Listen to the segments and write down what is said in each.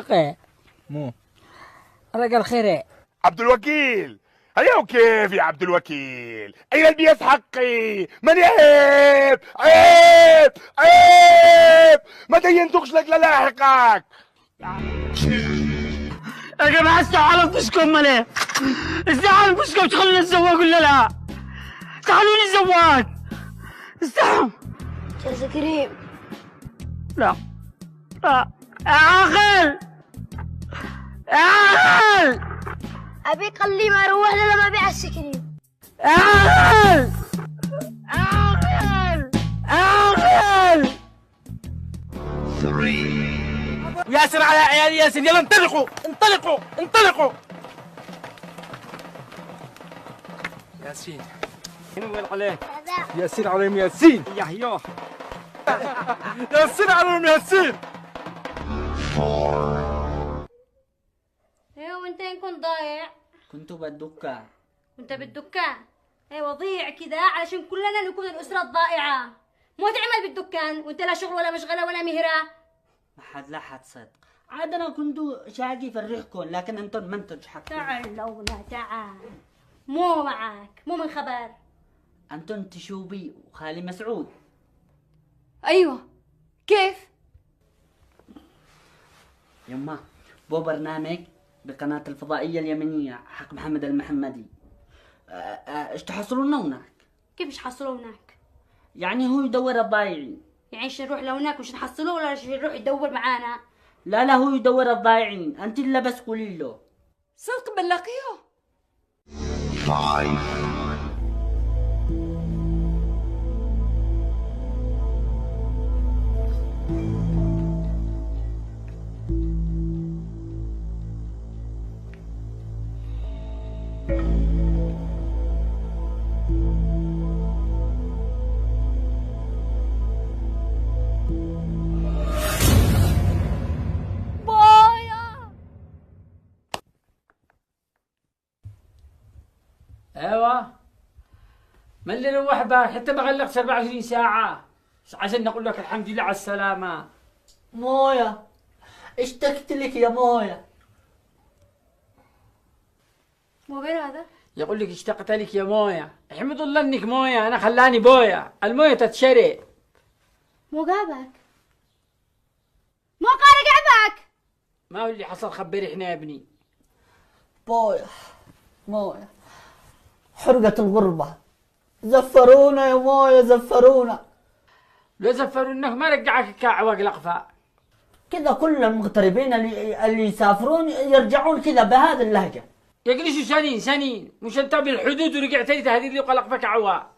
حقي مو رجل خيري عبد الوكيل. هيا وكيف يا عبد الوكيل؟ أين البيس حقي؟ من عيب عيب عيب ما دينتوش لك للاحقك. يا جماعة استحوا على انفسكم مالي، استحوا على انفسكم تخلوني الزواج ولا لا؟ استحلوني الزواج، استحوا. يا كريم لا لا يا عاقل يا عاقل ابيك خليه ما يروح لنا ما بيع السكريم. يا عاقل عاقل عاقل. ياسر على عيال ياسر، يلا انطلقوا انطلقوا انطلقوا. ياسين وين عليه؟ ياسين عليهم ياسين. يا ياسين عليهم ياسين. ايوه وانت كنت ضايع؟ كنت بالدكان. وانت بالدكان؟ ايوه ضيع كذا علشان كلنا نكون الاسره الضائعه. مو تعمل بالدكان وانت لا شغل ولا مشغله ولا مهره. ما حد لا حد صدق. عاد انا كنت شاقي فرحكم لكن انتم ما انتم حق. تعالوا تعال. مو معك مو من خبر. انتم تشوبي وخالي مسعود. ايوه كيف؟ يما بو برنامج بقناة الفضائية اليمنية حق محمد المحمدي. ايش تحصلون هناك؟ كيف ايش حصلوا هناك؟ يعني هو يدور الضايعين. يعني ايش نروح لهناك وش نحصلوه ولا ايش نروح يدور معانا؟ لا لا هو يدور الضايعين، انت اللي بس قولي له. صدق بنلاقيه؟ ايوه من اللي روح بك حتى ما غلقت 24 ساعة عشان نقول لك الحمد لله على السلامة. مويا اشتقت لك يا مويا. مو غير هذا؟ يقول لك اشتقت لك يا مويا. احمد الله انك مويا، انا خلاني بويا، المويا تتشري. مو جابك؟ مو قارق عبك؟ ما هو اللي حصل خبري احنا يا ابني. بويا مويا حرقة الغربة، زفرونا يا مويا زفرونا. لو زفروا انك ما رجعك كعوق لقفاء. كذا كل المغتربين اللي يسافرون يرجعون كذا بهذه اللهجة. يجلسوا سنين مش انت بالحدود ورجعت لي تهديد لي قلقفك عواء.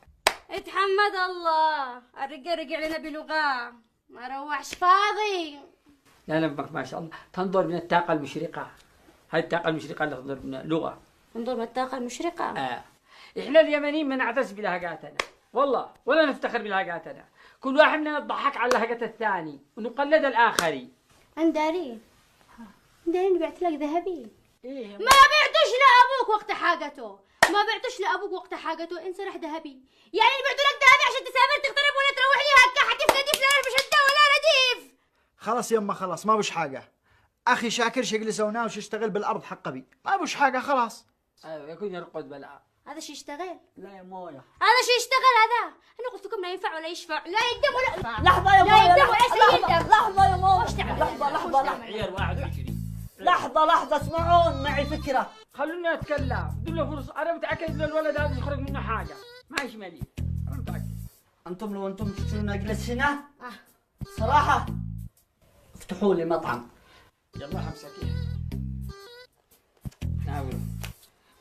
اتحمد الله الرجال رجع لنا بلغة ما روحش فاضي. لا لبك ما شاء الله تنظر من الطاقة المشرقة. هاي الطاقة المشرقة اللي تنظر من لغة. انظر من الطاقة المشرقة. احنا اليمنيين ما نعتز بلهجاتنا والله ولا نفتخر بلهجاتنا. كل واحد منا يضحك على لهجة الثاني ونقلد الآخرين. اندارين بعت لك ذهبي. إيه ما بعتوش لأبوك وقت حاجته، ما بعتوش لأبوك وقت حاجته انسرح ذهبي. يعني بعتوا لك ذهبي عشان تسافر تغترب ولا تروح لي هكا حتف نديف لا مش انت ولا رديف. خلاص يما خلاص ما بش حاجة. أخي شاكر شغل سوناه وش يشتغل بالأرض حق بي ما بش حاجة خلاص. ايوه يكون يرقد بلا. هذا شي يشتغل؟ لا يا مويا هذا شي يشتغل هذا؟ انا قلت لكم لا ينفع ولا يشفع، لا يقدم ولا لحظة يا لا مويا يقدم ولا سيقدم. لحظة يا مويا وش تعمل؟ لحظة عيال واحد يجري. لحظة اسمعون معي فكرة. خلونا نتكلم بدون له فرصة. أنا متأكد إن الولد هذا يخرج منه حاجة ما يشملي. أنا متأكد. انتم لو انتم تشوفون اجلس هنا صراحة افتحوا لي مطعم. يلا حمسكيه.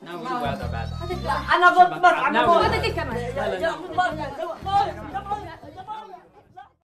ناولوا بعد. انا ضد مطعم. ناولوا. هذا كمان.